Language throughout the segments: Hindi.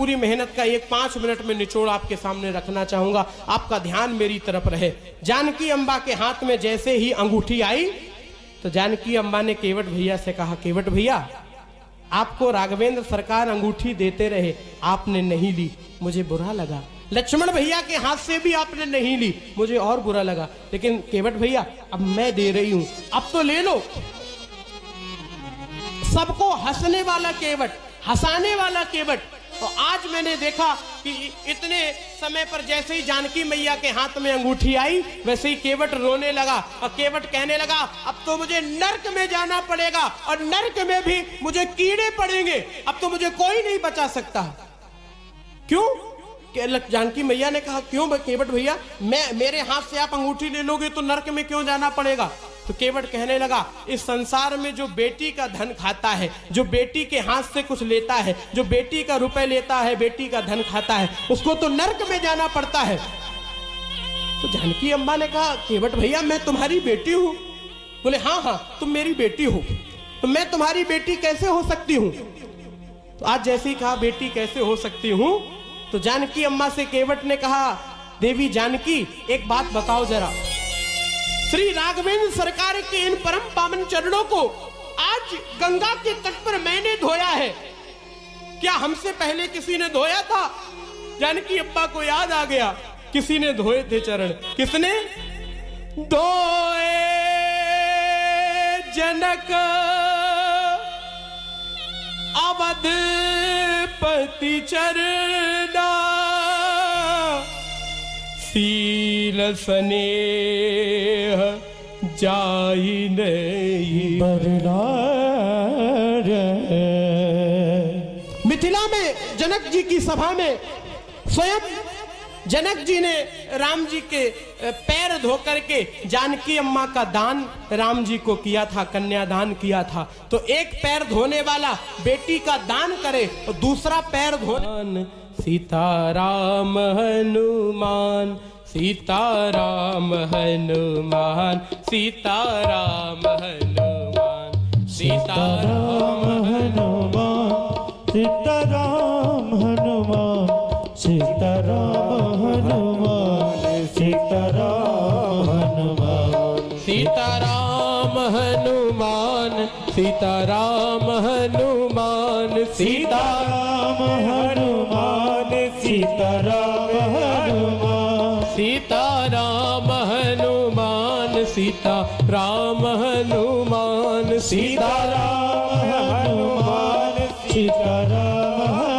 पूरी मेहनत का एक 5 मिनट में निचोड़ आपके सामने रखना चाहूंगा। आपका ध्यान मेरी तरफ रहे। जानकी अम्बा के हाथ में जैसे ही अंगूठी आई तो जानकी अम्बा ने केवट भैया से कहा, केवट भैया आपको राघवेंद्र सरकार अंगूठी देते रहे, आपने नहीं ली, मुझे बुरा लगा। लक्ष्मण भैया के हाथ से भी आपने नहीं ली, मुझे और बुरा लगा। लेकिन केवट भैया अब मैं दे रही हूं, अब तो ले लो। सबको हंसने वाला केवट, हंसाने वाला केवट। तो आज मैंने देखा कि इतने समय पर जैसे ही जानकी मैया के हाथ में अंगूठी आई वैसे ही केवट रोने लगा और केवट कहने लगा, अब तो मुझे नर्क में जाना पड़ेगा और नर्क में भी मुझे कीड़े पड़ेंगे, अब तो मुझे कोई नहीं बचा सकता। क्यों? जानकी मैया ने कहा, क्यों केवट भैया, मेरे हाथ से आप अंगूठी ले लोगे तो नर्क में क्यों जाना पड़ेगा? तो केवट कहने लगा, इस संसार में जो बेटी का धन खाता है, जो बेटी के हाथ से कुछ लेता है, जो बेटी का रुपए लेता है, बेटी का धन खाता है, उसको तो नर्क में जाना पड़ता है। तो जानकी अम्बा ने कहा, केवट भैया मैं तुम्हारी बेटी हूं। बोले, हाँ हाँ तुम मेरी बेटी हो। तो मैं तुम्हारी बेटी कैसे हो सकती हूं? तो आज जैसे ही कहा बेटी कैसे हो सकती हूं, तो जानकी अम्मा से केवट ने कहा, देवी जानकी एक बात बताओ जरा, श्री राघवेंद्र सरकार के इन परम पावन चरणों को आज गंगा के तट पर मैंने धोया है, क्या हमसे पहले किसी ने धोया था? जानकी अम्मा को याद आ गया, किसी ने धोए थे चरण। किसने धोए? जनक अवधपति चरना, शील स्नेह जाई नहीं बरना। मिथिला में जनक जी की सभा में स्वयं जनक जी ने राम जी के पैर धो करके जानकी अम्मा का दान राम जी को किया था, कन्यादान किया था। तो एक पैर धोने वाला बेटी का दान करे और दूसरा पैर धोने, सीताराम हनुमान, सीताराम हनुमान, सीताराम हनुमान, सीताराम हनुमान, सीताराम हनुमान, सीताराम हनुमान, सीताराम हनुमान, सीताराम हनुमान, सीताराम हनुमान, सीताराम हनुमान, सीताराम हनुमान, सीताराम हनुमान, सीताराम हनुमान, सीताराम हनुमान, सीताराम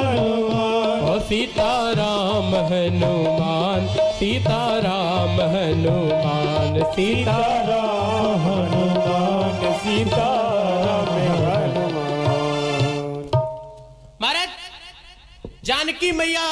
हनुमान, सीताराम हनुमान, सीताराम हनुमान, सीताराम हनुमान, सीताराम हनुमान। महाराज जानकी मैया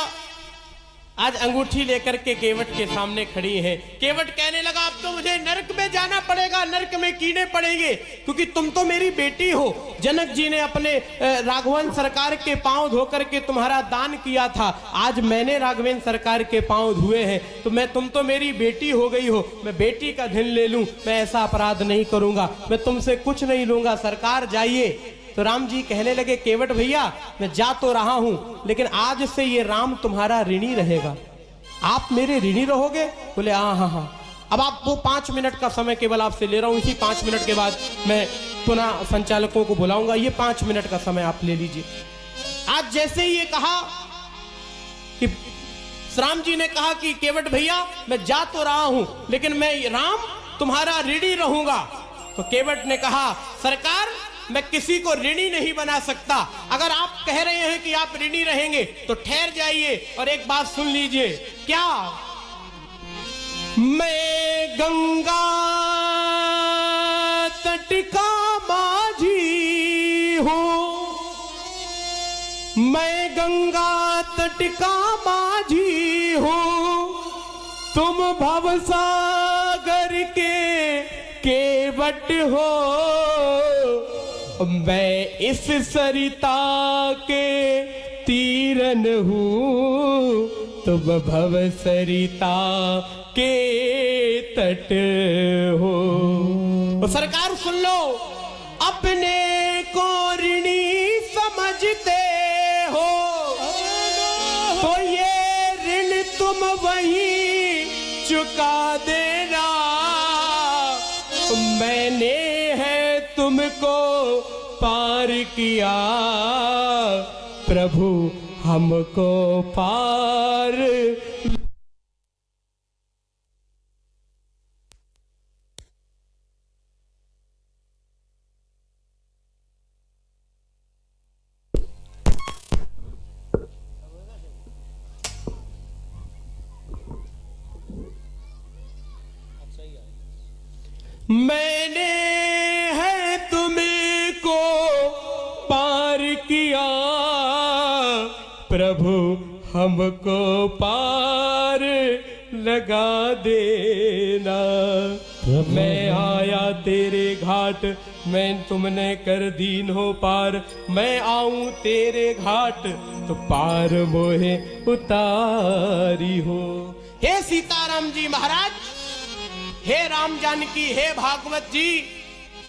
आज अंगूठी लेकर के केवट के सामने खड़ी है। केवट कहने लगा, अब तो मुझे नरक में जाना पड़ेगा, नरक में कीड़े पड़ेंगे, क्योंकि तुम तो मेरी बेटी हो। जनक जी ने अपने राघवेंद्र सरकार के पांव धो करके तुम्हारा दान किया था, आज मैंने राघवेंद्र सरकार के पांव धुए हैं, तो तुम तो मेरी बेटी हो गई हो, मैं बेटी का धन ले लूं, मैं ऐसा अपराध नहीं करूंगा, मैं तुमसे कुछ नहीं लूंगा, सरकार जाइए। तो राम जी कहने लगे, केवट भैया मैं जा तो रहा हूं, लेकिन आज से ये राम तुम्हारा ऋणी रहेगा, आप मेरे ऋणी रहोगे? बोले हाँ हाँ हाँ। अब आप वो 5 मिनट का समय केवल आपसे ले रहा हूं, इसी 5 मिनट के बाद मैं पुनः संचालकों को बुलाऊंगा, ये 5 मिनट का समय आप ले लीजिए। आज जैसे ही ये कहा कि राम जी ने कहा कि केवट भैया मैं जा तो रहा हूं, लेकिन मैं राम तुम्हारा ऋणी रहूंगा। तो केवट ने कहा, सरकार मैं किसी को ऋणी नहीं बना सकता, अगर आप कह रहे हैं कि आप ऋणी रहेंगे तो ठहर जाइए और एक बात सुन लीजिए। क्या? मैं गंगा तट का माझी हूं, मैं गंगा तट का माझी हूं, तुम भवसागर के केवट हो, मैं इस सरिता के तीरन हूं, तुम भव सरिता के तट हो। तो सरकार सुन लो, अपने को ऋणी समझते हो, किया प्रभु हमको पार। मैंने है तुमको पार किया प्रभु हमको पार लगा देना। मैं आया तेरे घाट मैं तुमने कर दीन हो पार, मैं आऊं तेरे घाट तो पार मोहे उतारी हो। हे सीताराम जी महाराज, हे राम जानकी, हे भागवत जी,